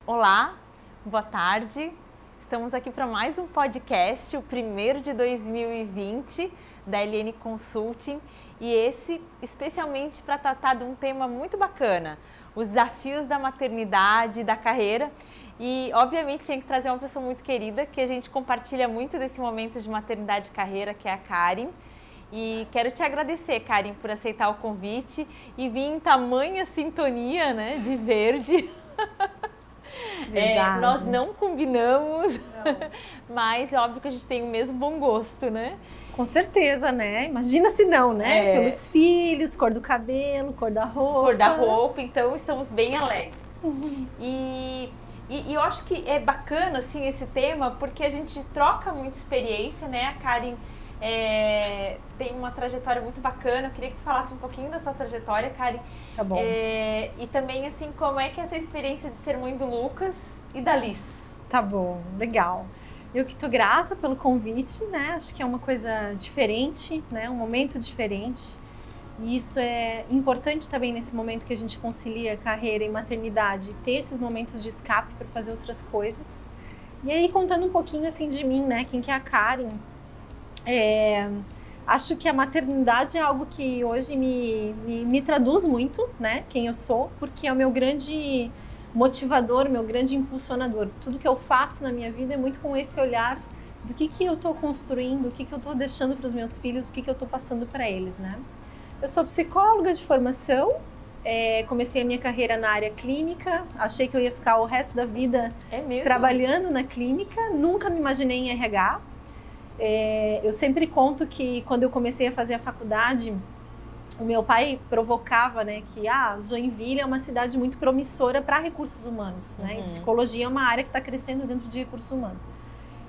Olá, boa tarde. Estamos aqui para mais um podcast, o primeiro de 2020 da LN Consulting, e esse especialmente para tratar de um tema muito bacana, os desafios da maternidade, da carreira. E obviamente tinha que trazer uma pessoa muito querida, que a gente compartilha muito desse momento de maternidade e carreira, que é a Karen. E quero te agradecer, Karen, por aceitar o convite e vir em tamanha sintonia, né, de verde. Nós não combinamos, não. Mas é óbvio que a gente tem o mesmo bom gosto, né? Com certeza, né? Imagina se não, né? Pelos filhos, cor do cabelo, cor da roupa. Cor da roupa, então estamos bem alegres. E eu acho que é bacana, assim, esse tema, porque a gente troca muita experiência, né? A Karen tem uma trajetória muito bacana. Eu queria que tu falasse um pouquinho da tua trajetória, Karen. Tá bom. E também, assim, como é que é essa experiência de ser mãe do Lucas e da Liz? Tá bom, legal. Eu que tô grata pelo convite, né? Acho que é uma coisa diferente, né? Um momento diferente. E isso é importante também nesse momento que a gente concilia carreira e maternidade, ter esses momentos de escape para fazer outras coisas. E aí, contando um pouquinho, assim, de mim, né? Quem que é a Karen? Acho que a maternidade é algo que hoje me traduz muito, né? Quem eu sou, porque é o meu grande motivador, meu grande impulsionador. Tudo que eu faço na minha vida é muito com esse olhar do que eu estou construindo, o que eu estou deixando para os meus filhos, o que eu estou passando para eles, né? Eu sou psicóloga de formação, comecei a minha carreira na área clínica, achei que eu ia ficar o resto da vida trabalhando na clínica, nunca me imaginei em RH. Eu sempre conto que quando eu comecei a fazer a faculdade, o meu pai provocava, né, que Joinville é uma cidade muito promissora para recursos humanos, né? E psicologia é uma área que está crescendo dentro de recursos humanos.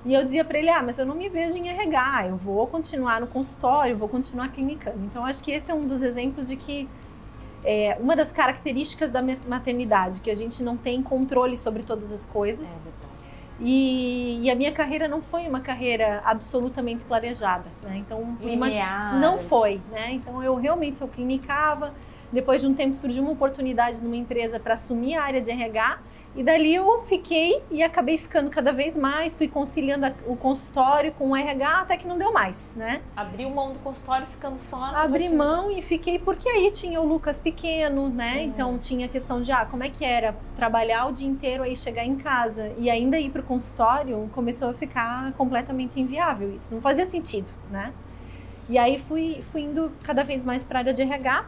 E eu dizia para ele, mas eu não me vejo em RH, eu vou continuar no consultório, vou continuar clinicando. Então acho que esse é um dos exemplos de que uma das características da maternidade, que a gente não tem controle sobre todas as coisas. E a minha carreira não foi uma carreira absolutamente planejada, né? Então, linear. Não foi, né? Então, eu clinicava. Depois de um tempo surgiu uma oportunidade numa empresa para assumir a área de RH. E dali eu fiquei e acabei ficando cada vez mais. Fui conciliando o consultório com o RH até que não deu mais, né? Abriu mão do consultório ficando só na Abri mão e fiquei, porque aí tinha o Lucas pequeno, né? Então tinha a questão de, como é que era trabalhar o dia inteiro, aí chegar em casa e ainda ir para o consultório, começou a ficar completamente inviável isso. Não fazia sentido, né? E aí fui indo cada vez mais para a área de RH,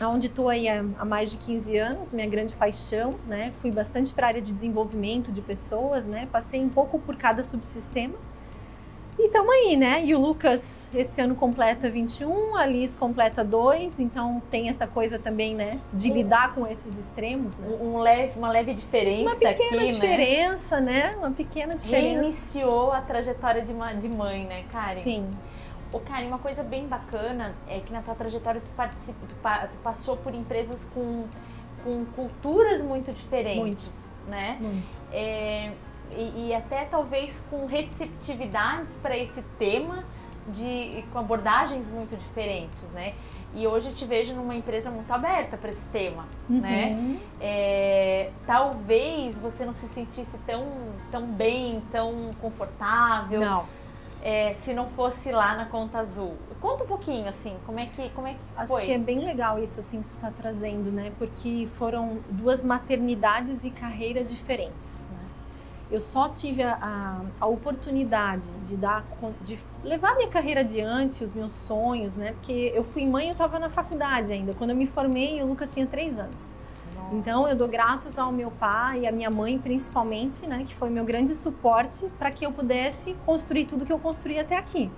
onde estou aí há mais de 15 anos, minha grande paixão, né? Fui bastante para a área de desenvolvimento de pessoas, né? Passei um pouco por cada subsistema. E estamos aí, né? E o Lucas esse ano completa 21, a Liz completa 2, então tem essa coisa também, né? De lidar com esses extremos, né? Uma leve diferença uma pequena aqui, diferença, né? Uma pequena diferença. Reiniciou a trajetória de mãe, né, Karen? Sim. Karen, uma coisa bem bacana é que na tua trajetória tu passou por empresas com culturas muito diferentes, né? E até talvez com receptividades para esse tema, com abordagens muito diferentes, né? E hoje eu te vejo numa empresa muito aberta para esse tema, né? Talvez você não se sentisse tão bem, tão confortável. Não. Se não fosse lá na Conta Azul. Conta um pouquinho, assim, como é que foi? Acho que é bem legal isso, assim, que você está trazendo, né? Porque foram duas maternidades e carreira diferentes, né? Eu só tive a oportunidade de levar minha carreira adiante, os meus sonhos, né? Porque eu fui mãe, eu estava na faculdade ainda. Quando eu me formei, o Lucas tinha 3 anos. Então eu dou graças ao meu pai e à minha mãe principalmente, né, que foi meu grande suporte para que eu pudesse construir tudo que eu construí até aqui,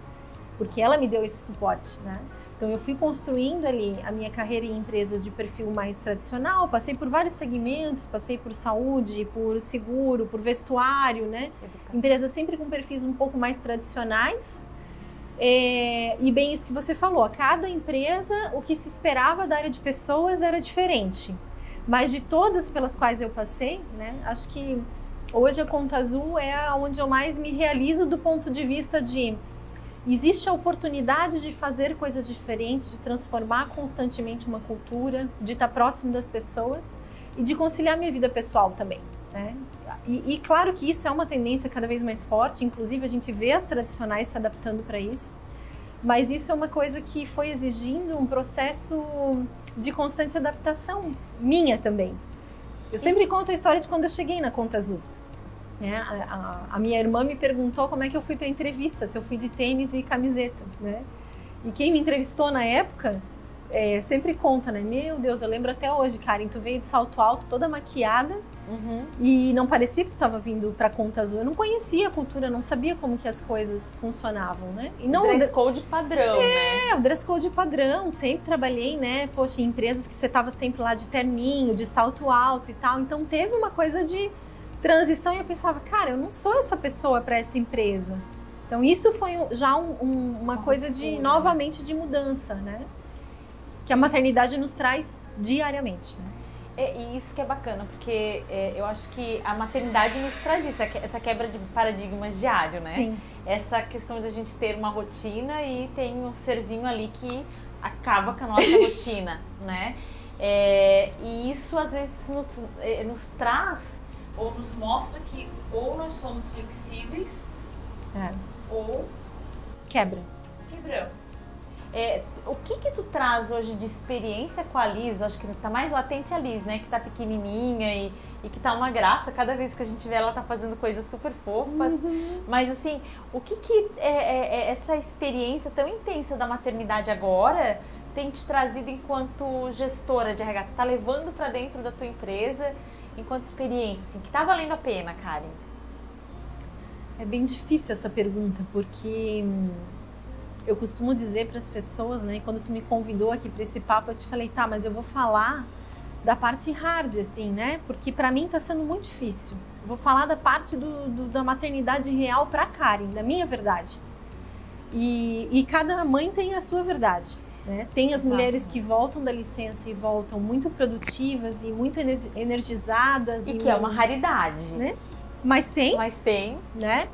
porque ela me deu esse suporte, né? Então eu fui construindo ali a minha carreira em empresas de perfil mais tradicional, passei por vários segmentos, passei por saúde, por seguro, por vestuário, né? Empresas sempre com perfis um pouco mais tradicionais. E bem isso que você falou, a cada empresa o que se esperava da área de pessoas era diferente. Mas de todas pelas quais eu passei, né, acho que hoje a Conta Azul é onde eu mais me realizo do ponto de vista de existe a oportunidade de fazer coisas diferentes, de transformar constantemente uma cultura, de estar próximo das pessoas e de conciliar minha vida pessoal também. né? E claro que isso é uma tendência cada vez mais forte, inclusive a gente vê as tradicionais se adaptando para isso, mas isso é uma coisa que foi exigindo um processo de constante adaptação minha também. Eu sempre conto a história de quando eu cheguei na Conta Azul. Né? A minha irmã me perguntou como é que eu fui para a entrevista, se eu fui de tênis e camiseta, né? E quem me entrevistou na época sempre conta, né? Meu Deus, eu lembro até hoje, Karen, tu veio de salto alto, toda maquiada, e não parecia que tu estava vindo para Conta Azul. Eu não conhecia a cultura, não sabia como que as coisas funcionavam, né? E não, o dress code padrão, né? O dress code padrão. Sempre trabalhei, né? Poxa, em empresas que você estava sempre lá de terninho, de salto alto e tal. Então teve uma coisa de transição e eu pensava, cara, eu não sou essa pessoa para essa empresa. Então isso foi já uma coisa de, novamente, de mudança, né? Que a maternidade nos traz diariamente, né? E isso que é bacana, porque eu acho que a maternidade nos traz isso, essa quebra de paradigmas diário, né? Sim. Essa questão de a gente ter uma rotina e tem um serzinho ali que acaba com a nossa rotina, né? E isso às vezes nos traz ou nos mostra que ou nós somos flexíveis ou quebramos. O que tu traz hoje de experiência com a Liz? Acho que tá mais latente a Liz, né? Que tá pequenininha e que tá uma graça. Cada vez que a gente vê ela tá fazendo coisas super fofas. Mas assim, o que essa experiência tão intensa da maternidade agora tem te trazido enquanto gestora de RH? Tu tá levando para dentro da tua empresa enquanto experiência, assim, que tá valendo a pena, Karen? É bem difícil essa pergunta, porque eu costumo dizer para as pessoas, né, quando tu me convidou aqui para esse papo, eu te falei, tá, mas eu vou falar da parte hard, assim, né, porque para mim tá sendo muito difícil. Eu vou falar da parte da maternidade real para Karen, da minha verdade. E cada mãe tem a sua verdade, né? Tem as mulheres que voltam da licença e voltam muito produtivas e muito energizadas. E que é uma raridade. Né? Mas tem. Né?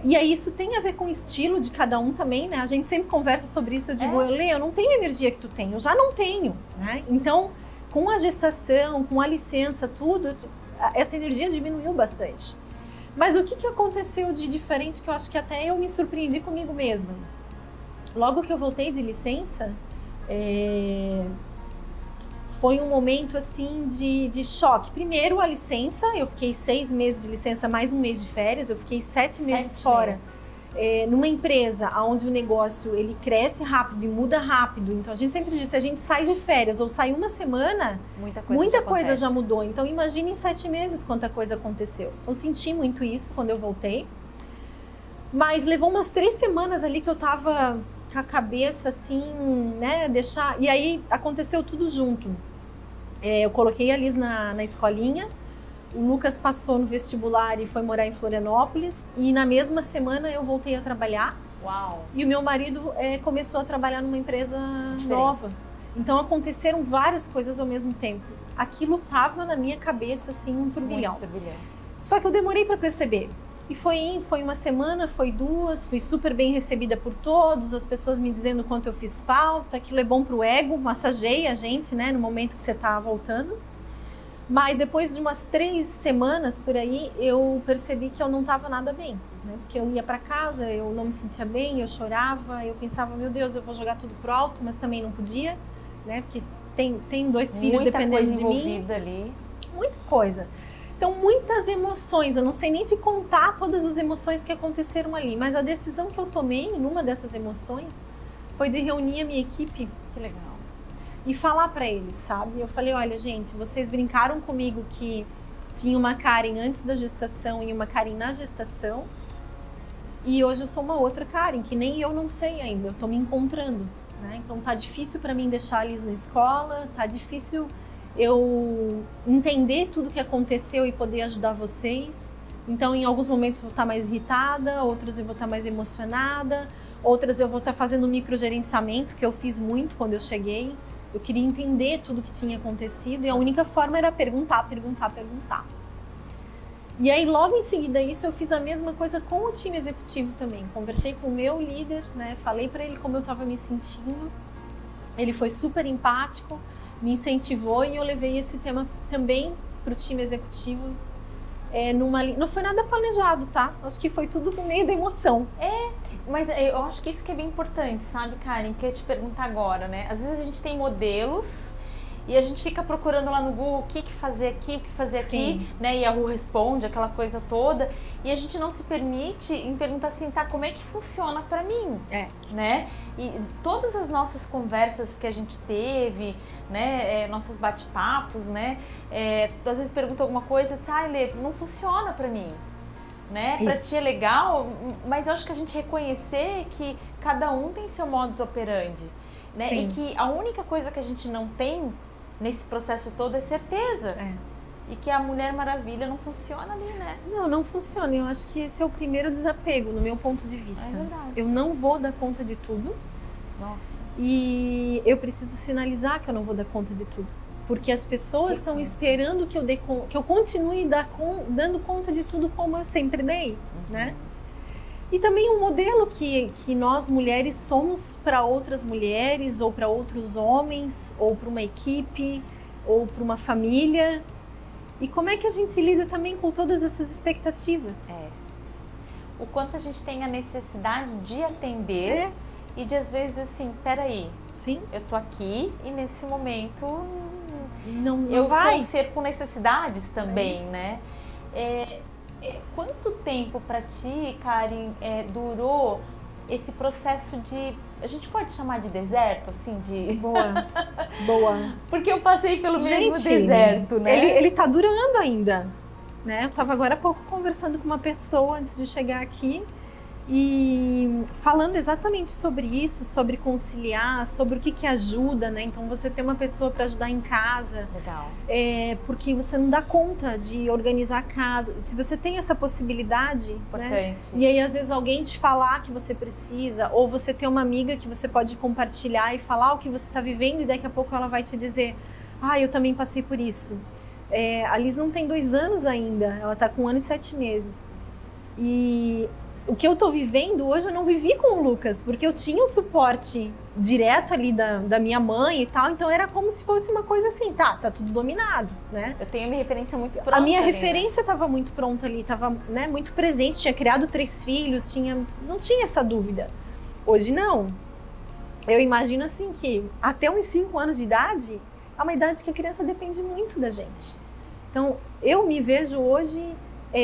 E aí isso tem a ver com o estilo de cada um também, né? A gente sempre conversa sobre isso, eu digo, Lê, eu não tenho a energia que tu tem, eu já não tenho, né? Então, com a gestação, com a licença, tudo, essa energia diminuiu bastante. Mas o que aconteceu de diferente que eu acho que até eu me surpreendi comigo mesma? Logo que eu voltei de licença, foi um momento assim de choque. Primeiro a licença, eu fiquei 6 meses de licença, mais um mês de férias, eu fiquei 7 meses fora. Numa empresa onde o negócio ele cresce rápido e muda rápido. Então a gente sempre diz, se a gente sai de férias ou sai uma semana, muita coisa já mudou. Então imagine em 7 meses quanta coisa aconteceu. Então senti muito isso quando eu voltei. Mas levou umas 3 semanas ali que eu tava com a cabeça assim, né, e aí aconteceu tudo junto. Eu coloquei a Liz na escolinha, o Lucas passou no vestibular e foi morar em Florianópolis, e na mesma semana eu voltei a trabalhar. Uau! E o meu marido começou a trabalhar numa empresa nova. Então aconteceram várias coisas ao mesmo tempo. Aquilo tava na minha cabeça assim, um turbilhão. Só que eu demorei para perceber. E foi uma semana, foi 2, fui super bem recebida por todos, as pessoas me dizendo o quanto eu fiz falta, aquilo é bom pro ego, massageia a gente, né, no momento que você tá voltando. Mas depois de umas 3 semanas por aí, eu percebi que eu não tava nada bem, né, porque eu ia para casa, eu não me sentia bem, eu chorava, eu pensava, meu Deus, eu vou jogar tudo pro alto, mas também não podia, né, porque tem 2 filhos dependendo de mim. Muita coisa envolvida ali. Muita coisa. Então, muitas emoções, eu não sei nem te contar todas as emoções que aconteceram ali, mas a decisão que eu tomei numa dessas emoções foi de reunir a minha equipe. Que legal. E falar para eles, sabe? Eu falei, olha, gente, vocês brincaram comigo que tinha uma Karen antes da gestação e uma Karen na gestação, e hoje eu sou uma outra Karen, que nem eu não sei ainda, eu tô me encontrando, né? Então, tá difícil para mim deixar eles na escola, tá difícil eu entender tudo que aconteceu e poder ajudar vocês. Então, em alguns momentos eu vou estar mais irritada, outras eu vou estar mais emocionada, outras eu vou estar fazendo microgerenciamento, que eu fiz muito quando eu cheguei. Eu queria entender tudo que tinha acontecido e a única forma era perguntar. E aí, logo em seguida isso, eu fiz a mesma coisa com o time executivo também. Conversei com o meu líder, né? Falei para ele como eu estava me sentindo. Ele foi super empático, me incentivou e eu levei esse tema também para o time executivo Não foi nada planejado, tá? Acho que foi tudo no meio da emoção. Mas eu acho que isso que é bem importante, sabe, Karen? Que eu ia te perguntar agora, né? Às vezes a gente tem modelos e a gente fica procurando lá no Google o que fazer aqui, o que fazer aqui, né? E a Ru responde, aquela coisa toda. E a gente não se permite em perguntar assim, tá, como é que funciona pra mim? Né? E todas as nossas conversas que a gente teve, né? Nossos bate-papos, né? Às vezes pergunta alguma coisa, sai, Lê, não funciona pra mim. Né? Para ti é legal, mas eu acho que a gente reconhecer que cada um tem seu modus operandi, né? E que a única coisa que a gente não tem nesse processo todo é certeza. E que a Mulher Maravilha não funciona ali, né? Não funciona. Eu acho que esse é o primeiro desapego, no meu ponto de vista. É verdade. Eu não vou dar conta de tudo. Nossa. E eu preciso sinalizar que eu não vou dar conta de tudo. Porque as pessoas estão esperando que eu continue dando conta de tudo como eu sempre dei, né? E também um modelo que nós mulheres somos para outras mulheres, ou para outros homens, ou para uma equipe, ou para uma família. E como é que a gente lida também com todas essas expectativas? O quanto a gente tem a necessidade de atender e de, às vezes, assim, peraí, eu tô aqui e nesse momento... Não eu vai. sou um ser com necessidades também, né? Quanto tempo para ti, Karen, durou esse processo de... A gente pode chamar de deserto, assim, de... Boa. Porque eu passei pelo mesmo deserto, né? Ele tá durando ainda, né? Eu tava agora há pouco conversando com uma pessoa antes de chegar aqui e falando exatamente sobre isso, sobre conciliar, sobre o que ajuda, né? Então você ter uma pessoa para ajudar em casa. Legal. Porque você não dá conta de organizar a casa. Se você tem essa possibilidade, né? E aí às vezes alguém te falar que você precisa, ou você ter uma amiga que você pode compartilhar e falar o que você está vivendo e daqui a pouco ela vai te dizer, eu também passei por isso. A Liz não tem 2 anos ainda, ela está com 1 ano e 7 meses. E o que eu tô vivendo hoje eu não vivi com o Lucas, porque eu tinha o suporte direto ali da minha mãe e tal, então era como se fosse uma coisa assim, tá tudo dominado, né? Eu tenho a minha referência muito pronta. A minha ali, referência estava muito pronta ali, estava, né, muito presente, tinha criado 3 filhos, não tinha essa dúvida. Hoje não. Eu imagino assim que até uns 5 anos de idade, é uma idade que a criança depende muito da gente. Então, eu me vejo hoje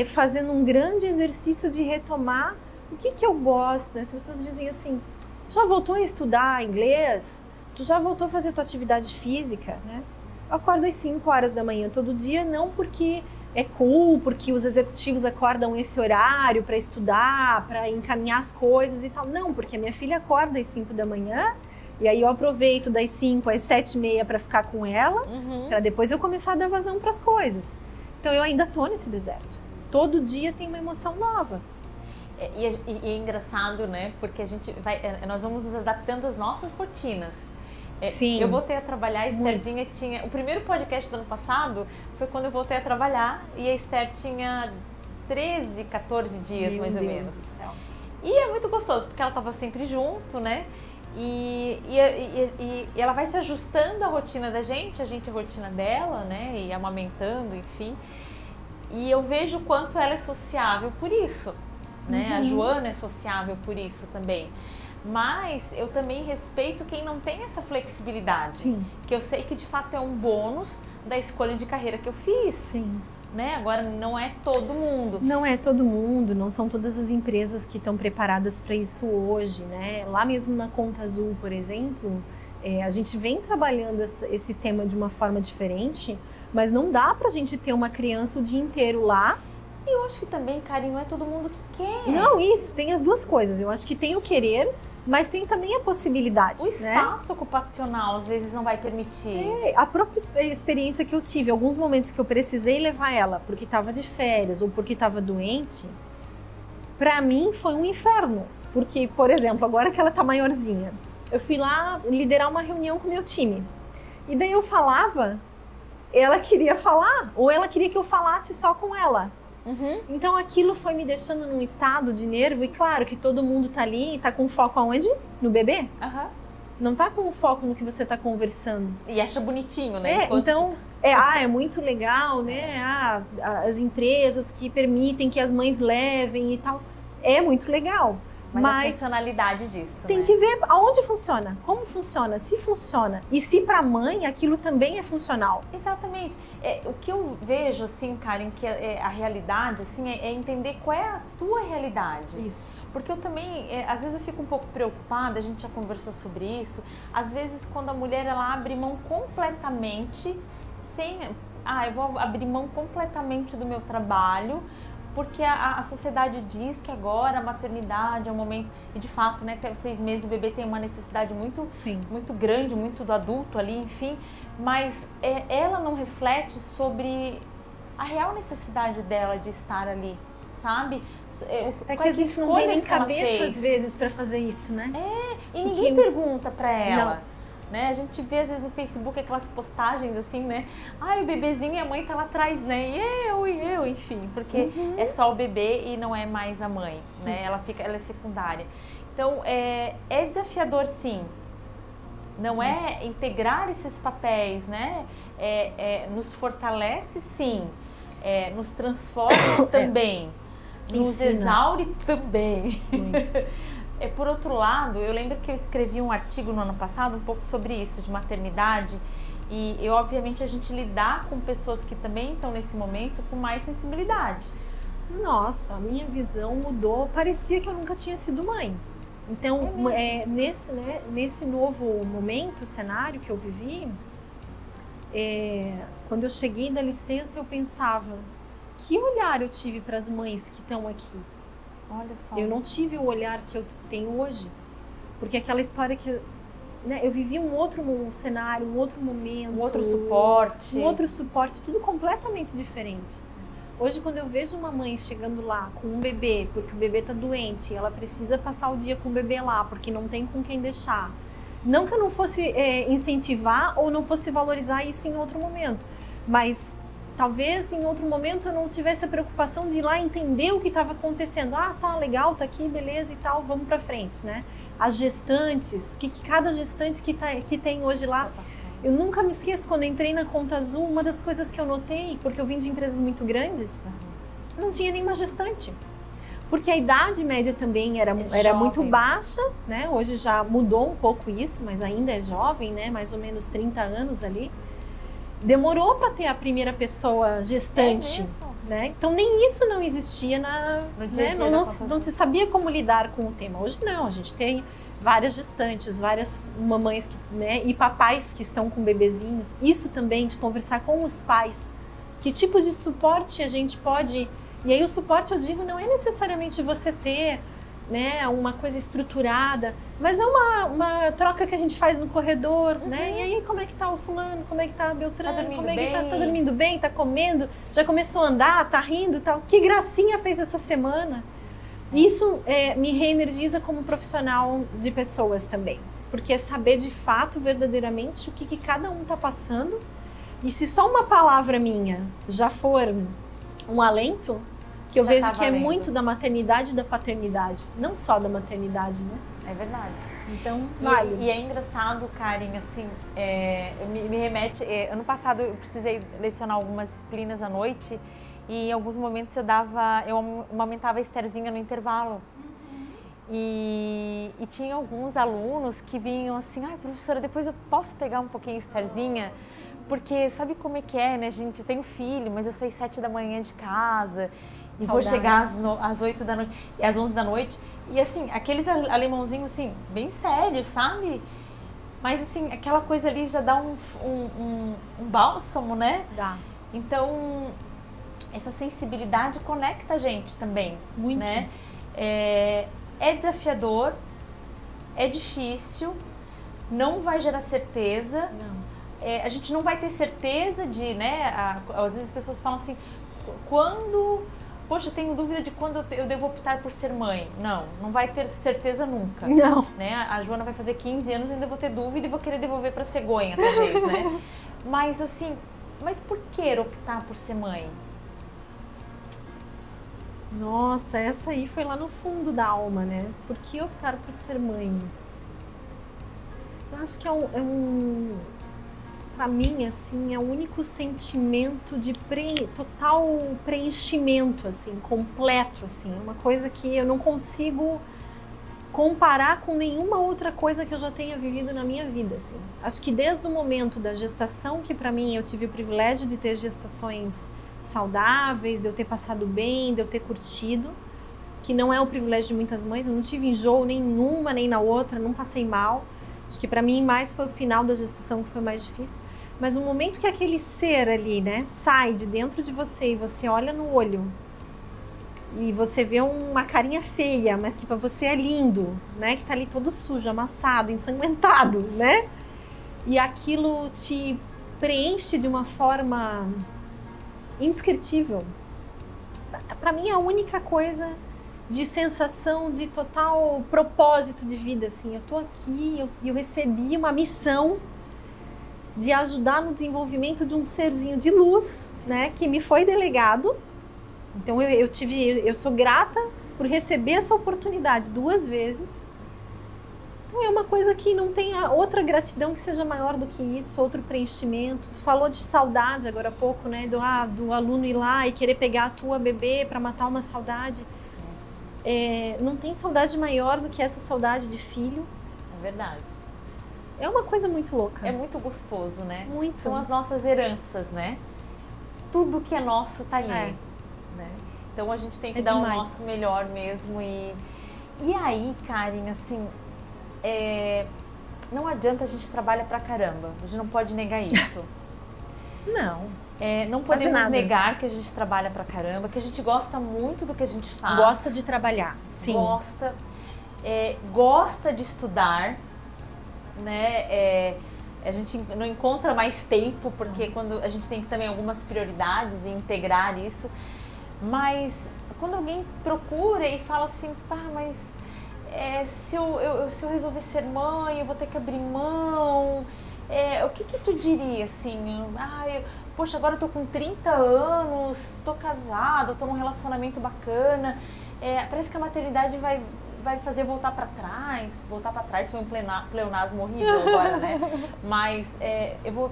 fazendo um grande exercício de retomar o que eu gosto. As pessoas dizem assim, já voltou a estudar inglês? Tu já voltou a fazer tua atividade física, né? Eu acordo às 5 horas da manhã todo dia, não porque é cool, porque os executivos acordam esse horário para estudar, para encaminhar as coisas e tal. Não, porque minha filha acorda às 5 da manhã e aí eu aproveito das 5 às 7h30 para ficar com ela, para depois eu começar a dar vazão para as coisas. Então eu ainda tô nesse deserto. Todo dia tem uma emoção nova. E é engraçado, né? Porque nós vamos nos adaptando às nossas rotinas. Sim. Eu voltei a trabalhar, a Estherzinha tinha... O primeiro podcast do ano passado foi quando eu voltei a trabalhar e a Esther tinha 13, 14 dias, mais ou menos. Do céu. E é muito gostoso, porque ela estava sempre junto, né? E ela vai se ajustando à rotina da gente, a gente a rotina dela, né? E amamentando, enfim. E eu vejo o quanto ela é sociável por isso, né? A Joana é sociável por isso também. Mas eu também respeito quem não tem essa flexibilidade. Sim. Que eu sei que de fato é um bônus da escolha de carreira que eu fiz. Sim. Né? Agora, não é todo mundo. Não é todo mundo, não são todas as empresas que estão preparadas para isso hoje, né? Lá mesmo na Conta Azul, por exemplo, a gente vem trabalhando esse tema de uma forma diferente, mas não dá pra gente ter uma criança o dia inteiro lá. E eu acho que também, Karen, não é todo mundo que quer. Não, isso, tem as duas coisas. Eu acho que tem o querer, mas tem também a possibilidade. O espaço ocupacional, às vezes, não vai permitir. A própria experiência que eu tive, alguns momentos que eu precisei levar ela porque estava de férias ou porque estava doente, pra mim foi um inferno. Porque, por exemplo, agora que ela tá maiorzinha, eu fui lá liderar uma reunião com o meu time. E daí eu falava, ela queria falar, ou ela queria que eu falasse só com ela. Então aquilo foi me deixando num estado de nervo, e claro que todo mundo tá ali e tá com foco aonde? No bebê. Não tá com foco no que você tá conversando. E acha bonitinho, né? Então, é muito legal, né? As empresas que permitem que as mães levem e tal. É muito legal. Mas a funcionalidade disso, tem, né? Que ver aonde funciona, como funciona, se funciona. E se para a mãe aquilo também é funcional. Exatamente. O que eu vejo, assim, Karen, que a realidade, assim, é entender qual é a tua realidade. Isso. Porque eu também, às vezes eu fico um pouco preocupada, a gente já conversou sobre isso, às vezes quando a mulher, ela abre mão completamente, eu vou abrir mão completamente do meu trabalho, porque a sociedade diz que agora a maternidade é um momento, e de fato, né, até os 6 meses o bebê tem uma necessidade muito grande, muito do adulto ali, enfim, mas ela não reflete sobre a real necessidade dela de estar ali, sabe? É que a gente não tem nem cabeça às vezes para fazer isso, né? E ninguém pergunta para ela. Não. Né? A gente vê às vezes no Facebook aquelas postagens assim, né? O bebezinho e a mãe tá lá atrás, né? E eu, enfim, porque é só o bebê e não é mais a mãe, né? Ela é secundária. Então, é desafiador, sim. Não é integrar esses papéis, né? Nos fortalece, sim. Nos transforma também. Nos exaure também. Por outro lado, eu lembro que eu escrevi um artigo no ano passado um pouco sobre isso, de maternidade, e obviamente a gente lidar com pessoas que também estão nesse momento com mais sensibilidade. Nossa, a minha visão mudou, parecia que eu nunca tinha sido mãe. Então, nesse novo momento, cenário que eu vivi, quando eu cheguei da licença, eu pensava, que olhar eu tive para as mães que estão aqui? Olha só. Eu não tive o olhar que eu tenho hoje, porque aquela história que eu vivi um outro cenário, um outro momento, um outro suporte, tudo completamente diferente. Hoje, quando eu vejo uma mãe chegando lá com um bebê, porque o bebê está doente, ela precisa passar o dia com o bebê lá, porque não tem com quem deixar. Não que eu não fosse incentivar ou não fosse valorizar isso em outro momento, mas talvez em outro momento eu não tivesse a preocupação de ir lá entender o que estava acontecendo. Tá legal, tá aqui, beleza e tal, vamos para frente, né? As gestantes, o que cada gestante que tem hoje lá. Eu nunca me esqueço, quando eu entrei na Conta Azul, uma das coisas que eu notei, porque eu vim de empresas muito grandes, não tinha nenhuma gestante. Porque a idade média também era muito baixa, né? Hoje já mudou um pouco isso, mas ainda é jovem, né? Mais ou menos 30 anos ali. Demorou para ter a primeira pessoa gestante, né? Então nem isso não existia não se sabia como lidar com o tema. Hoje não, a gente tem várias gestantes, várias mamães e papais que estão com bebezinhos. Isso também de conversar com os pais. Que tipos de suporte a gente pode... E aí o suporte, eu digo, não é necessariamente você ter uma coisa estruturada, mas é uma troca que a gente faz no corredor, né? E aí, como é que tá o fulano? Como é que tá a Beltrano? Como é que tá dormindo bem? Tá comendo? Já começou a andar? Tá rindo e tal? Que gracinha fez essa semana? Isso me reenergiza como profissional de pessoas também, porque é saber de fato, verdadeiramente, o que cada um tá passando. E se só uma palavra minha já for um alento, que eu vejo que é muito da maternidade e da paternidade, não só da maternidade, né? É verdade. Então, vale. E é engraçado, Karen, assim, me remete... ano passado eu precisei lecionar algumas disciplinas à noite e em alguns momentos eu amamentava a Estherzinha no intervalo. E tinha alguns alunos que vinham assim, professora, depois eu posso pegar um pouquinho a Estherzinha? Porque sabe como é que é, né, gente? Eu tenho filho, mas eu saio 7 da manhã de casa e vou chegar às 8 da noite, às 11 da noite. E assim, aqueles alemãozinhos assim, bem sérios, sabe? Mas assim, aquela coisa ali já dá um bálsamo, né? Dá. Então, essa sensibilidade conecta a gente também. Muito. Né? É desafiador, é difícil, não vai gerar certeza. Não. A gente não vai ter certeza de, né? Às vezes as pessoas falam assim, poxa, eu tenho dúvida de quando eu devo optar por ser mãe. Não vai ter certeza nunca. Não. Né? A Joana vai fazer 15 anos e ainda vou ter dúvida e vou querer devolver para cegonha, talvez, né? Mas assim, por que optar por ser mãe? Nossa, essa aí foi lá no fundo da alma, né? Por que optar por ser mãe? Eu acho que para mim, assim, é o único sentimento de total preenchimento, assim, completo, assim, uma coisa que eu não consigo comparar com nenhuma outra coisa que eu já tenha vivido na minha vida, assim. Acho que desde o momento da gestação, que para mim eu tive o privilégio de ter gestações saudáveis, de eu ter passado bem, de eu ter curtido, que não é o privilégio de muitas mães, eu não tive enjoo nem numa nem na outra, não passei mal. Acho que para mim mais foi o final da gestação que foi mais difícil. Mas o momento que aquele ser ali, né, sai de dentro de você e você olha no olho e você vê uma carinha feia, mas que para você é lindo, né, que tá ali todo sujo, amassado, ensanguentado, né? E aquilo te preenche de uma forma indescritível. Para mim é a única coisa de sensação de total propósito de vida, assim. Eu tô aqui, eu recebi uma missão de ajudar no desenvolvimento de um serzinho de luz, né, que me foi delegado. Então eu sou grata por receber essa oportunidade 2 vezes. Então é uma coisa que não tem outra gratidão que seja maior do que isso, outro preenchimento. Tu falou de saudade agora há pouco, né, do aluno ir lá e querer pegar a tua bebê para matar uma saudade. Não tem saudade maior do que essa saudade de filho. É verdade. É uma coisa muito louca. É muito gostoso, né? Muito. São as nossas heranças, né? Tudo que é nosso tá ali. Né? Então a gente tem que dar demais. O nosso melhor mesmo. E aí, Karen, assim, não adianta, a gente trabalha pra caramba. A gente não pode negar isso. Não. Não podemos negar que a gente trabalha pra caramba, que a gente gosta muito do que a gente faz. Gosta de trabalhar, sim. Gosta de estudar, né? A gente não encontra mais tempo, porque quando a gente tem também algumas prioridades e integrar isso. Mas quando alguém procura e fala assim, pá, mas se eu resolver ser mãe, eu vou ter que abrir mão, o que tu diria, assim? Poxa, agora eu tô com 30 anos, tô casada, tô num relacionamento bacana, parece que a maternidade vai fazer voltar para trás. Voltar para trás foi um pleonasmo horrível agora, né? Mas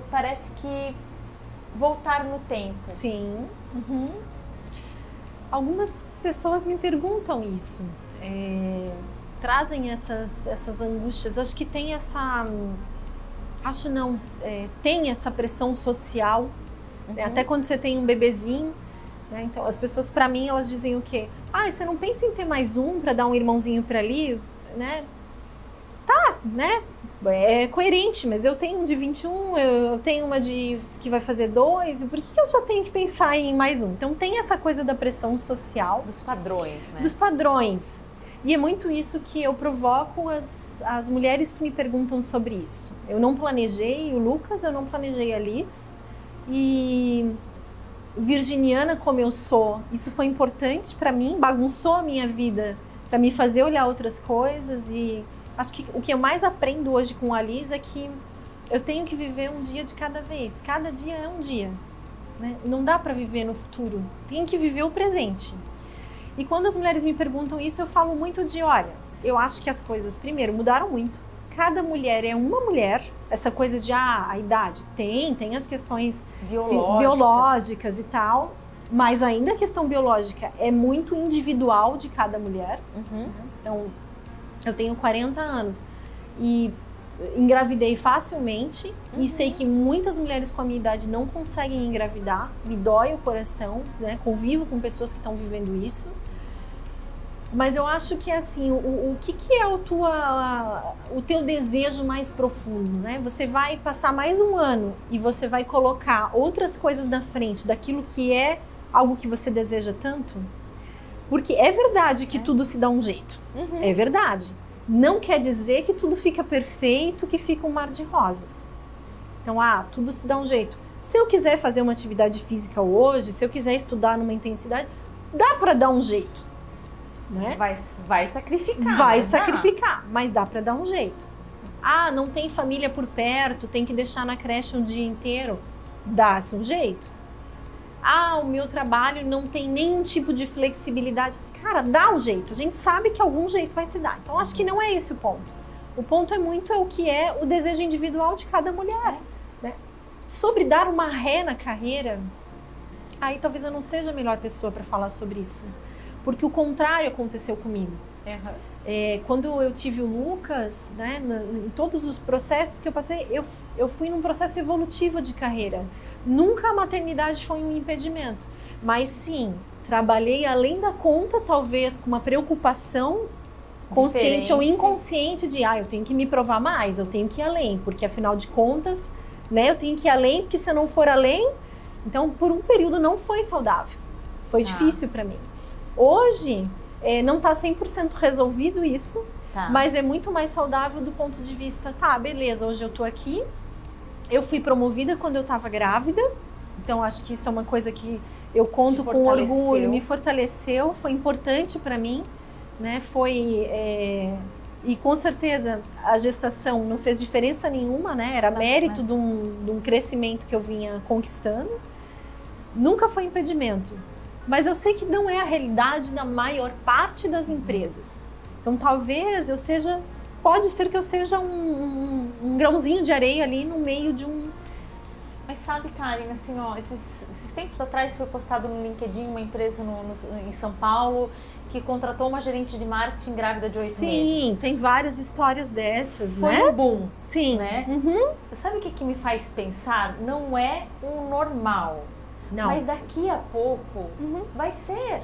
parece que voltar no tempo. Sim. Uhum. Algumas pessoas me perguntam isso. Trazem essas angústias. Acho que tem tem essa pressão social. Uhum. Até quando você tem um bebezinho, né? Então as pessoas, para mim, elas dizem o quê? Você não pensa em ter mais um para dar um irmãozinho para Liz, né? Tá, né? É coerente, mas eu tenho um de 21, eu tenho uma que vai fazer 2, por que eu já tenho que pensar em mais um? Então tem essa coisa da pressão social. Dos padrões, né? Dos padrões. E é muito isso que eu provoco as mulheres que me perguntam sobre isso. Eu não planejei o Lucas, eu não planejei a Liz. E virginiana como eu sou, isso foi importante para mim, bagunçou a minha vida para me fazer olhar outras coisas. E acho que o que eu mais aprendo hoje com a Liz é que eu tenho que viver um dia de cada vez. Cada dia é um dia, né? Não dá para viver no futuro, tem que viver o presente. E quando as mulheres me perguntam isso, eu falo muito de, eu acho que as coisas, primeiro, mudaram muito. Cada mulher é uma mulher. Essa coisa de, a idade, tem as questões biológicas e tal, mas ainda a questão biológica é muito individual de cada mulher. Uhum. Então, eu tenho 40 anos e engravidei facilmente. E sei que muitas mulheres com a minha idade não conseguem engravidar. Me dói o coração, né? Convivo com pessoas que estão vivendo isso. Mas eu acho que assim, o que é o teu desejo mais profundo, né? Você vai passar mais um ano e você vai colocar outras coisas na frente daquilo que é algo que você deseja tanto? Porque é verdade que tudo se dá um jeito. Uhum. É verdade. Não quer dizer que tudo fica perfeito, que fica um mar de rosas. Então, tudo se dá um jeito. Se eu quiser fazer uma atividade física hoje, se eu quiser estudar numa intensidade, dá para dar um jeito. Né? Vai sacrificar. Vai sacrificar, mas dá para dar um jeito. Não tem família por perto, tem que deixar na creche um dia inteiro. Dá-se um jeito. O meu trabalho não tem nenhum tipo de flexibilidade. Cara, dá um jeito. A gente sabe que algum jeito vai se dar. Então, acho que não é esse o ponto. O ponto é o que é o desejo individual de cada mulher, né? Sobre dar uma ré na carreira, aí talvez eu não seja a melhor pessoa para falar sobre isso, porque o contrário aconteceu comigo. Quando eu tive o Lucas, né, em todos os processos que eu passei, eu fui num processo evolutivo de carreira. Nunca a maternidade foi um impedimento, mas sim, trabalhei além da conta, talvez com uma preocupação consciente ou inconsciente de, eu tenho que me provar mais, eu tenho que ir além, porque afinal de contas, né, eu tenho que ir além, porque se eu não for além, então por um período não foi saudável, foi difícil para mim. Hoje, não está 100% resolvido isso, mas é muito mais saudável do ponto de vista, beleza, hoje eu tô aqui, eu fui promovida quando eu estava grávida, então acho que isso é uma coisa que eu conto com orgulho, me fortaleceu, foi importante para mim, né? E com certeza a gestação não fez diferença nenhuma, né? Era mérito de um crescimento que eu vinha conquistando, nunca foi impedimento. Mas eu sei que não é a realidade da maior parte das empresas. Então, talvez pode ser que eu seja um grãozinho de areia ali no meio de um... Mas sabe, Karen, assim, esses tempos atrás foi postado no LinkedIn uma empresa em São Paulo que contratou uma gerente de marketing grávida de 8 meses. Sim, tem várias histórias dessas, né? Foi um boom. Sim. Né? Sabe o que me faz pensar? Não é normal. Não. Mas daqui a pouco vai ser.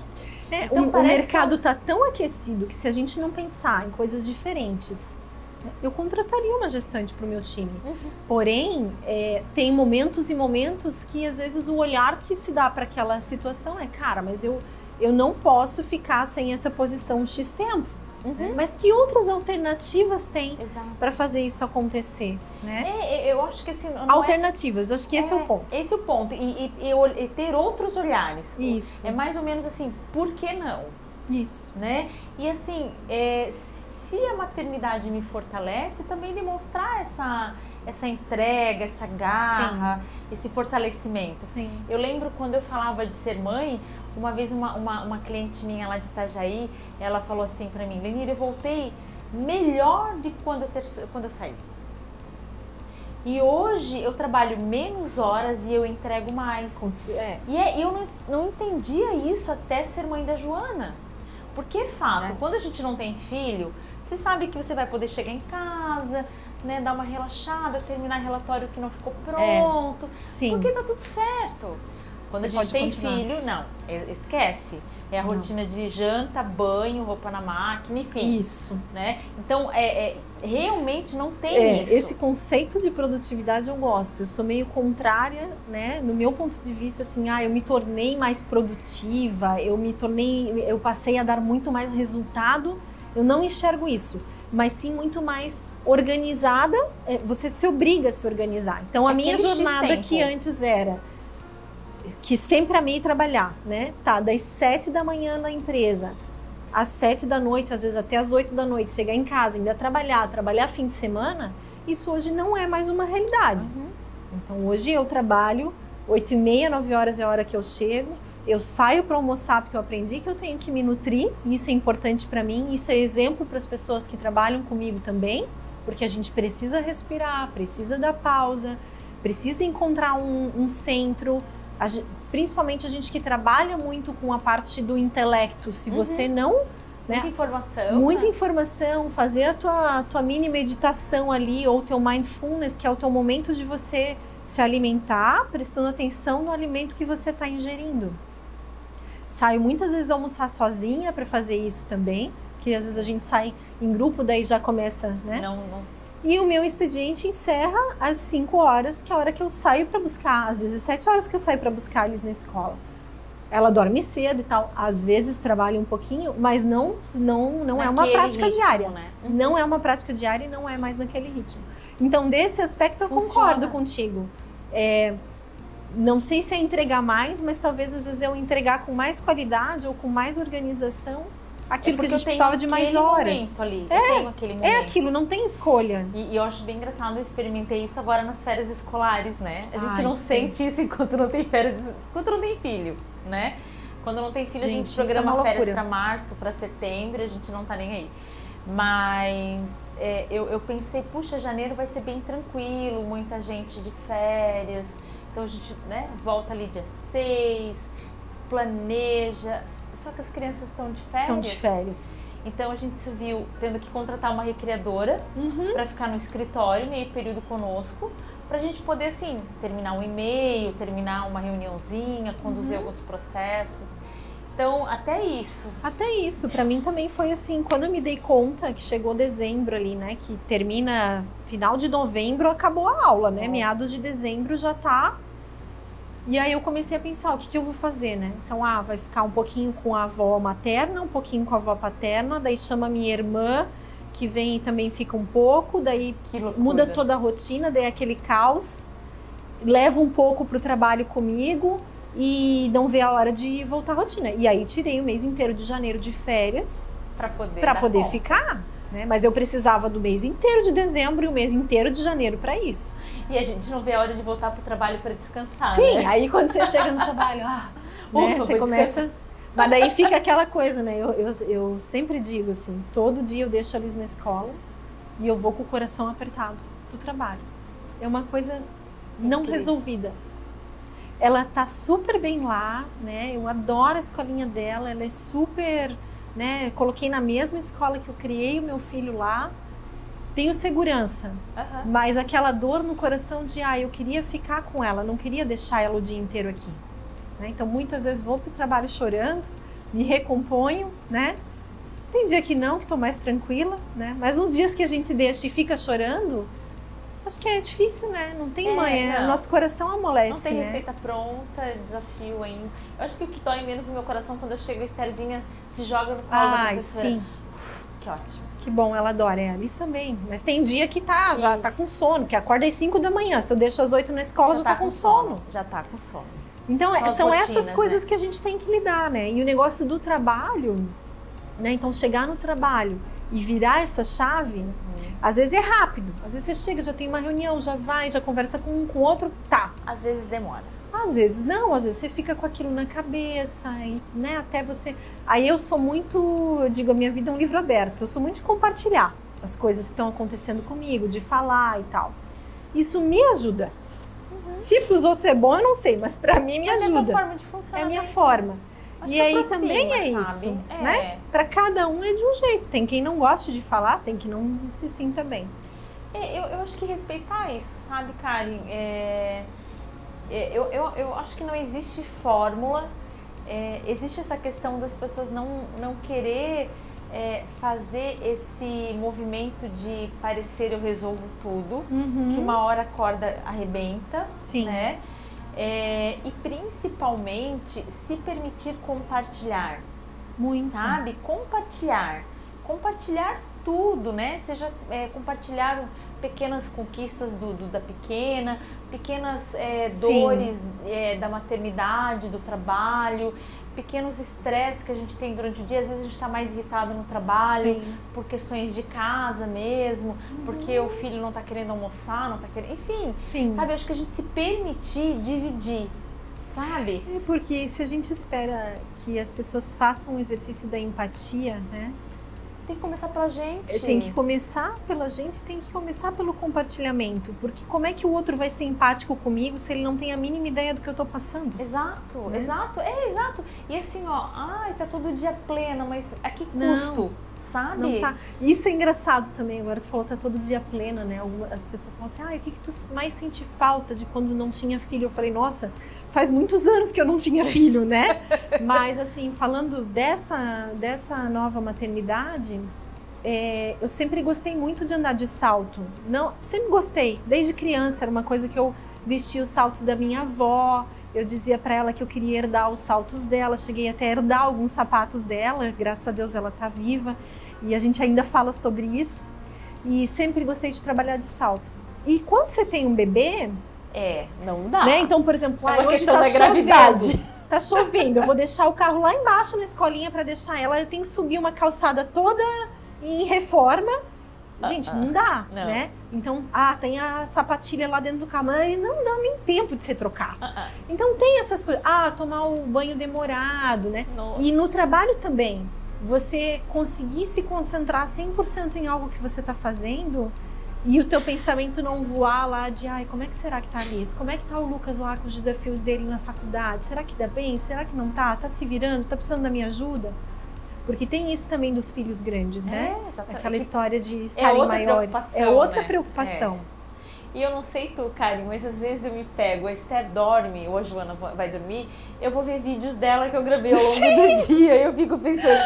Então, o mercado está tão aquecido que se a gente não pensar em coisas diferentes, eu contrataria uma gestante para o meu time. Porém, tem momentos e momentos que às vezes o olhar que se dá para aquela situação mas eu não posso ficar sem essa posição X tempo. Mas que outras alternativas tem para fazer isso acontecer, né? Eu acho que assim... Alternativas, acho que esse é o ponto. Esse é o ponto. E ter outros olhares. Isso. É mais ou menos assim, por que não? Isso. Né? E assim, se a maternidade me fortalece, também demonstrar essa entrega, essa garra, esse fortalecimento. Sim. Eu lembro quando eu falava de ser mãe, uma vez uma cliente minha lá de Itajaí, ela falou assim pra mim: Lenir, eu voltei melhor de quando eu saí. E hoje eu trabalho menos horas e eu entrego mais. E eu não entendia isso até ser mãe da Joana. Porque é fato, quando a gente não tem filho, você sabe que você vai poder chegar em casa, né, dar uma relaxada, terminar relatório que não ficou pronto. Porque tá tudo certo. Quando a gente tem filho, não, esquece. É a rotina de janta, banho, roupa na máquina, enfim. Isso. Né? Então, realmente não tem isso. Esse conceito de produtividade eu gosto. Eu sou meio contrária, né? No meu ponto de vista, assim, eu me tornei mais produtiva, eu passei a dar muito mais resultado. Eu não enxergo isso, mas sim muito mais organizada. Você se obriga a se organizar. Então, a minha jornada que antes era... que sempre amei trabalhar, né? Das 7 da manhã na empresa, às 7 da noite, às vezes até às 8 da noite, chegar em casa, ainda trabalhar fim de semana, isso hoje não é mais uma realidade. Então hoje eu trabalho, 8h30, 9 horas é a hora que eu chego, eu saio para almoçar porque eu aprendi que eu tenho que me nutrir, e isso é importante para mim, isso é exemplo para as pessoas que trabalham comigo também, porque a gente precisa respirar, precisa dar pausa, precisa encontrar um centro. Principalmente a gente que trabalha muito com a parte do intelecto, se você não... Muita informação. Muita informação, fazer a tua mini meditação ali, ou o teu mindfulness, que é o teu momento de você se alimentar, prestando atenção no alimento que você está ingerindo. Saio muitas vezes almoçar sozinha para fazer isso também, que às vezes a gente sai em grupo, daí já começa, né? Não. E o meu expediente encerra às 5 horas, que é a hora que eu saio para buscar, às 17 horas que eu saio para buscar eles na escola. Ela dorme cedo e tal, às vezes trabalha um pouquinho, mas não é uma prática ritmo, diária. Né? Não é uma prática diária e não é mais naquele ritmo. Então, desse aspecto, eu concordo contigo. Não sei se é entregar mais, mas talvez às vezes eu entregar com mais qualidade ou com mais organização aquilo que a gente precisava de mais horas. Ali. Eu tenho aquele momento. É aquilo, não tem escolha. E eu acho bem engraçado, eu experimentei isso agora nas férias escolares, né? A gente não sente isso enquanto não tem férias, enquanto não tem filho, né? Quando não tem filho, a gente programa férias para março, para setembro, a gente não tá nem aí. Mas eu pensei, puxa, janeiro vai ser bem tranquilo, muita gente de férias, então a gente, né, volta ali dia 6, planeja, só que as crianças estão de férias. Estão de férias. Então a gente se viu tendo que contratar uma recreadora para ficar no escritório, meio período conosco, pra gente poder, assim, terminar um e-mail, terminar uma reuniãozinha, conduzir alguns processos. Então, até isso. Até isso, pra mim também foi assim, quando eu me dei conta que chegou dezembro ali, né, que termina final de novembro, acabou a aula, né, meados de dezembro já tá. E aí eu comecei a pensar, o que eu vou fazer, né? Então, vai ficar um pouquinho com a avó materna, um pouquinho com a avó paterna, daí chama minha irmã, que vem e também fica um pouco, daí muda toda a rotina, daí aquele caos, leva um pouco pro trabalho comigo, e não vê a hora de voltar à rotina. E aí tirei o mês inteiro de janeiro de férias para poder ficar, né? Mas eu precisava do mês inteiro de dezembro e o mês inteiro de janeiro para isso. E a gente não vê a hora de voltar pro trabalho para descansar, Sim, né? Aí quando você chega no trabalho, né, você começa... Mas daí fica aquela coisa, né? Eu sempre digo assim, todo dia eu deixo a Liz na escola e eu vou com o coração apertado pro trabalho. É uma coisa não resolvida. Ela tá super bem lá, né? Eu adoro a escolinha dela, ela é super, né? Coloquei na mesma escola que eu criei o meu filho lá. Tenho segurança, mas aquela dor no coração de, eu queria ficar com ela, não queria deixar ela o dia inteiro aqui. Né? Então, muitas vezes vou pro trabalho chorando, me recomponho, né? Tem dia que não, que tô mais tranquila, né? Mas uns dias que a gente deixa e fica chorando, acho que é difícil, né? Não tem mãe, nosso coração amolece, não tem né? receita pronta, desafio ainda. Eu acho que o que dói menos no meu coração quando eu chego a Estherzinha se joga no colo da professora. Sim. Que ótimo. Que bom, ela adora. A Alice também. Mas tem dia que já tá com sono, que acorda às 5 da manhã. Se eu deixo às 8 na escola, já tá com sono. Já tá com sono. Então, são rotinas, essas coisas, né, que a gente tem que lidar, né? E o negócio do trabalho, né? Então, chegar no trabalho e virar essa chave, às vezes é rápido. Às vezes você chega, já tem uma reunião, já vai, já conversa com outro, tá. Às vezes demora. Às vezes não, às vezes você fica com aquilo na cabeça, e, né, até você... Aí eu sou muito, eu digo, a minha vida é um livro aberto, eu sou muito de compartilhar as coisas que estão acontecendo comigo, de falar e tal. Isso me ajuda. Se para os outros é bom, eu não sei, mas para mim me ajuda. É a minha forma de funcionar. É a minha forma. Acho e aí aproxima, também é sabe? isso, né? Para cada um é de um jeito. Tem quem não goste de falar, tem quem não se sinta bem. Eu acho que respeitar isso, sabe, Karen? Eu acho que não existe fórmula. Existe essa questão das pessoas não querer fazer esse movimento de parecer eu resolvo tudo, que uma hora a corda arrebenta, Sim. né? E principalmente se permitir compartilhar. Muito. Sabe? Compartilhar tudo, né? Seja compartilhar pequenas conquistas da pequena, pequenas dores da maternidade, do trabalho, pequenos estresses que a gente tem durante o dia. Às vezes a gente está mais irritado no trabalho, por questões de casa mesmo, porque o filho não está querendo almoçar, não está querendo... Enfim, sabe? Eu acho que a gente se permitir dividir, sabe? Porque se a gente espera que as pessoas façam o exercício da empatia, né? Tem que começar pela gente. Tem que começar pela gente, tem que começar pelo compartilhamento. Porque como é que o outro vai ser empático comigo se ele não tem a mínima ideia do que eu tô passando? Exato, né? Exato. E assim, tá todo dia plena, mas a que custo? Sabe? Não tá. Isso é engraçado também, agora tu falou tá todo dia plena, né? As pessoas falam assim, o que tu mais sente falta de quando não tinha filho? Eu falei, nossa, faz muitos anos que eu não tinha filho, né? Mas assim, falando dessa nova maternidade, eu sempre gostei muito de andar de salto. Sempre gostei, desde criança, era uma coisa que eu vestia os saltos da minha avó. Eu dizia para ela que eu queria herdar os saltos dela, cheguei até a herdar alguns sapatos dela, graças a Deus ela tá viva e a gente ainda fala sobre isso. E sempre gostei de trabalhar de salto. E quando você tem um bebê... não dá. Né? Então, por exemplo, hoje tá chovendo. Tá chovendo, eu vou deixar o carro lá embaixo na escolinha para deixar ela, eu tenho que subir uma calçada toda em reforma. Gente, não dá, né? Então, tem a sapatilha lá dentro do carro, mas não dá nem tempo de você trocar. Então, tem essas coisas. Tomar o banho demorado, né? Nossa. E no trabalho também. você conseguir se concentrar 100% em algo que você está fazendo e o teu pensamento não voar lá de, ai, como é que será que tá isso? Como é que tá o Lucas lá com os desafios dele na faculdade? Será que dá bem? Será que não tá? Tá se virando? Tá precisando da minha ajuda? Porque tem isso também dos filhos grandes, né? Aquela história de estarem maiores. É outra preocupação. E eu não sei tu, Karen, mas às vezes eu me pego, a Esther dorme, ou a Joana vai dormir, eu vou ver vídeos dela que eu gravei ao longo do dia, e eu fico pensando,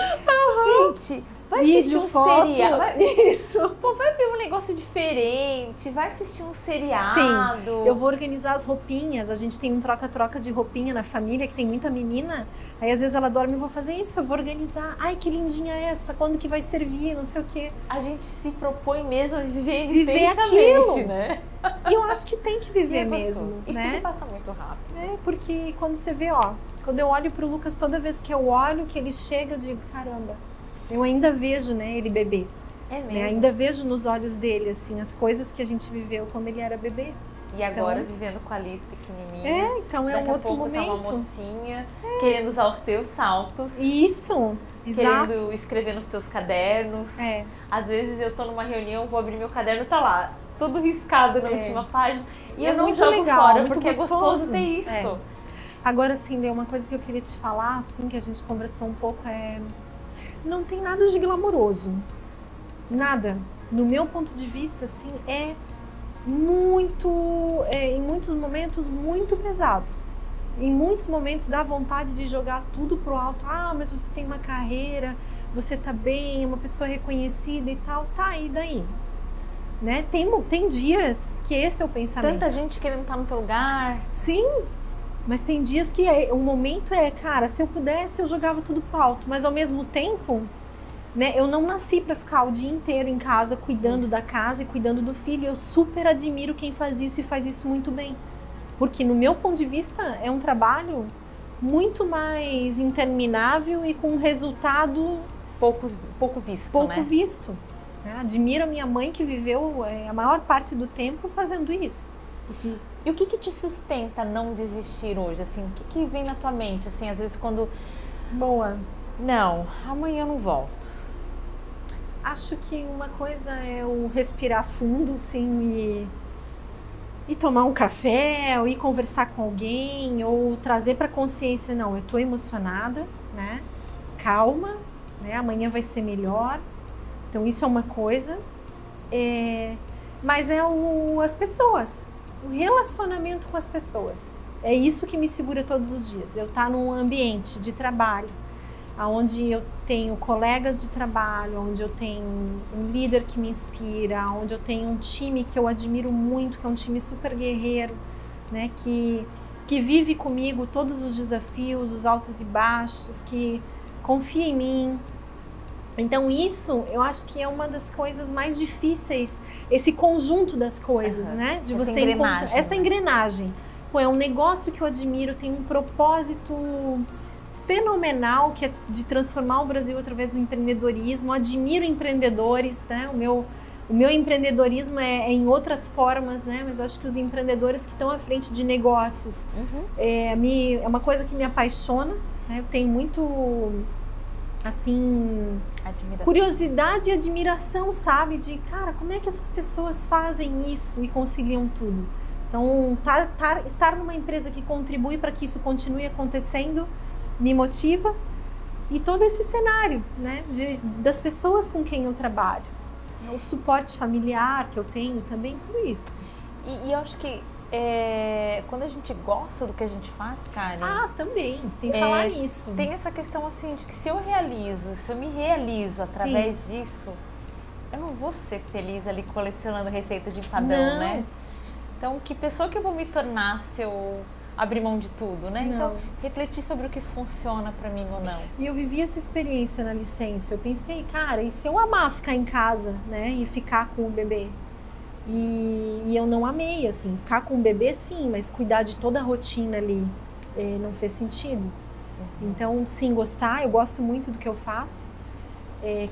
gente, vai assistir um seriado. Isso. Pô, vai ver um negócio diferente, vai assistir um seriado. Sim, eu vou organizar as roupinhas, a gente tem um troca-troca de roupinha na família, que tem muita menina, aí às vezes ela dorme e eu vou fazer isso, eu vou organizar, ai que lindinha é essa, quando que vai servir, não sei o quê. A gente se propõe mesmo a viver intensamente, aquilo, né? E eu acho que tem que viver mesmo, e né? tudo passa muito rápido. Porque quando você vê, quando eu olho pro Lucas, toda vez que eu olho, que ele chega, eu digo, caramba, eu ainda vejo, né, ele bebê. É mesmo? Né? Ainda vejo nos olhos dele, assim, as coisas que a gente viveu quando ele era bebê. E agora vivendo com a Alice pequenininha. Então é um outro momento. Daqui a pouco tá uma mocinha, querendo usar os teus saltos. Isso, exato. Querendo escrever nos teus cadernos. Às vezes eu tô numa reunião, vou abrir meu caderno, tá lá, tudo riscado na última página. E eu não jogo fora, porque é gostoso ter isso. Agora, assim, Lê, uma coisa que eu queria te falar, assim, que a gente conversou um pouco, não tem nada de glamouroso. Nada. No meu ponto de vista, assim, é muito, em muitos momentos, muito pesado. Em muitos momentos dá vontade de jogar tudo pro alto. Ah, mas você tem uma carreira, você tá bem, é uma pessoa reconhecida e tal. Tá, e daí? Né? Tem dias que esse é o pensamento. Tanta gente querendo estar no teu lugar. Sim, mas tem dias que o momento cara, se eu pudesse eu jogava tudo pro alto. Mas ao mesmo tempo, né, eu não nasci para ficar o dia inteiro em casa cuidando da casa e cuidando do filho. Eu super admiro quem faz isso e faz isso muito bem. Porque no meu ponto de vista é um trabalho muito mais interminável e com um resultado pouco visto, pouco visto. Admiro a minha mãe que viveu a maior parte do tempo fazendo isso. Porque... E o que te sustenta não desistir hoje? Assim, o que vem na tua mente? Assim, às vezes quando... Boa. Não, amanhã eu não volto. Acho que uma coisa é o respirar fundo, assim, e tomar um café, ou ir conversar com alguém, ou trazer para consciência, não, eu tô emocionada, né? Calma, né? Amanhã vai ser melhor. Então isso é uma coisa. Mas as pessoas, o relacionamento com as pessoas. É isso que me segura todos os dias. Eu estar num ambiente de trabalho, onde eu tenho colegas de trabalho, onde eu tenho um líder que me inspira, onde eu tenho um time que eu admiro muito, que é um time super guerreiro, né, que vive comigo todos os desafios, os altos e baixos, que confia em mim. Então isso, eu acho que é uma das coisas mais difíceis, esse conjunto das coisas, né, de essa você encontrar essa engrenagem. Pô, é um negócio que eu admiro, tem um propósito fenomenal, que é de transformar o Brasil através do empreendedorismo. Admiro empreendedores, né? O meu empreendedorismo é em outras formas, né? Mas eu acho que os empreendedores que estão à frente de negócios é uma coisa que me apaixona, né? Eu tenho muito, assim, curiosidade e admiração, sabe? De, cara, como é que essas pessoas fazem isso e conciliam tudo? Então, estar numa empresa que contribui para que isso continue acontecendo me motiva, e todo esse cenário, né, das pessoas com quem eu trabalho, o suporte familiar que eu tenho também, tudo isso. E eu acho que quando a gente gosta do que a gente faz, Karen... também, sem falar nisso. Tem essa questão assim de que se eu me realizo através disso, eu não vou ser feliz ali colecionando receita de empadão, né? Então, que pessoa que eu vou me tornar se eu abrir mão de tudo, né? Não. Então, refletir sobre o que funciona pra mim ou não. E eu vivi essa experiência na licença. Eu pensei, cara, e se eu amar ficar em casa, né? E ficar com o bebê? E eu não amei, assim. Ficar com o bebê, sim, mas cuidar de toda a rotina ali não fez sentido. Então, sim, eu gosto muito do que eu faço.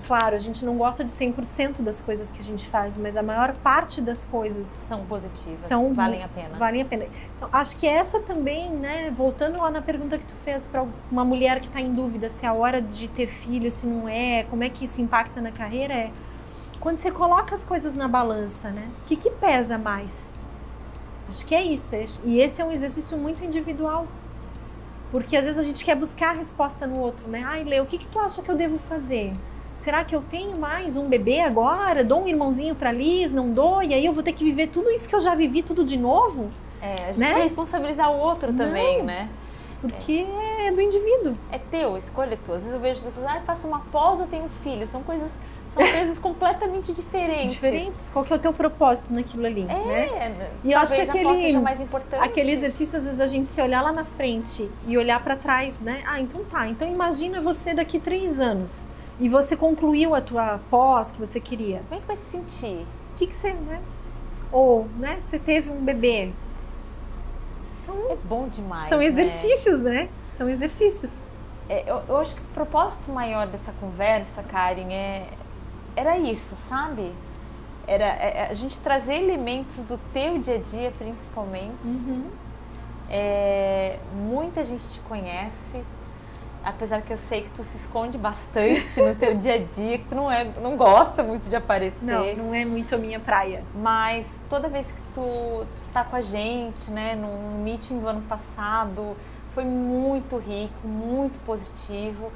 Claro, a gente não gosta de 100% das coisas que a gente faz, mas a maior parte das coisas são positivas, valem a pena. Valem a pena. Então, acho que essa também, né, voltando lá na pergunta que tu fez para uma mulher que está em dúvida se é a hora de ter filho, se não é, como é que isso impacta na carreira, quando você coloca as coisas na balança, né, o que pesa mais? Acho que é isso, e esse é um exercício muito individual. Porque às vezes a gente quer buscar a resposta no outro, né? Ai, Lê, o que tu acha que eu devo fazer? Será que eu tenho mais um bebê agora? Dou um irmãozinho pra Liz? Não dou? E aí eu vou ter que viver tudo isso que eu já vivi, tudo de novo? A gente quer responsabilizar o outro também, né? Porque é do indivíduo. É teu, escolha tua. Às vezes eu vejo as pessoas, eu faço uma pós, eu tenho um filho. São coisas completamente diferentes. Qual que é o teu propósito naquilo ali, né? E eu acho que a pós seja mais importante. Aquele exercício, às vezes, a gente se olhar lá na frente e olhar para trás, né? Então tá. Então imagina você daqui 3 anos e você concluiu a tua pós que você queria. Como é que vai se sentir? O que você, né? Ou, né? Você teve um bebê. Então, é bom demais. São exercícios, né? São exercícios. Eu acho que o propósito maior dessa conversa, Karen, era isso, sabe? Era a gente trazer elementos do teu dia a dia, principalmente. Muita gente te conhece, apesar que eu sei que tu se esconde bastante no teu dia a dia, que tu não gosta muito de aparecer. Não é muito a minha praia. Mas toda vez que tu tá com a gente, né, num meeting do ano passado, foi muito rico, muito positivo.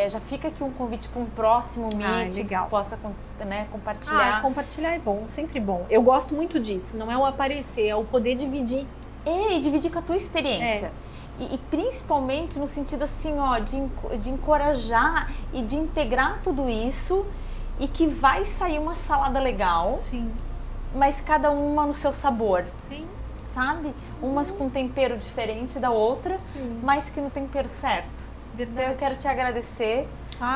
Já fica aqui um convite para um próximo meeting que tu possa, né, compartilhar. Compartilhar é bom, sempre bom. Eu gosto muito disso, não é o aparecer, é o poder dividir. E dividir com a tua experiência. E principalmente no sentido assim, ó, de encorajar e de integrar tudo isso e que vai sair uma salada legal. Sim. Mas cada uma no seu sabor. Sim. Sabe? Umas com tempero diferente da outra, mas que no tempero certo. Verdade. Então eu quero te agradecer.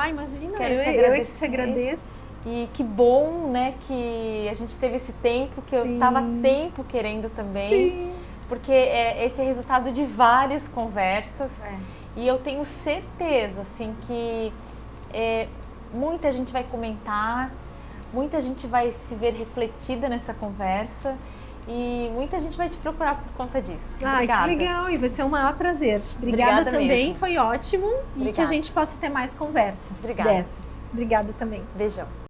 Imagina, eu te agradeço. E que bom, né, que a gente teve esse tempo, que eu estava tempo querendo também. Sim. Porque esse é resultado de várias conversas. E eu tenho certeza, assim, que muita gente vai comentar, muita gente vai se ver refletida nessa conversa. E muita gente vai te procurar por conta disso. Obrigada. Que legal, e vai ser um maior prazer. Obrigada também, mesmo. Foi ótimo. E que a gente possa ter mais conversas dessas. Obrigada também. Beijão.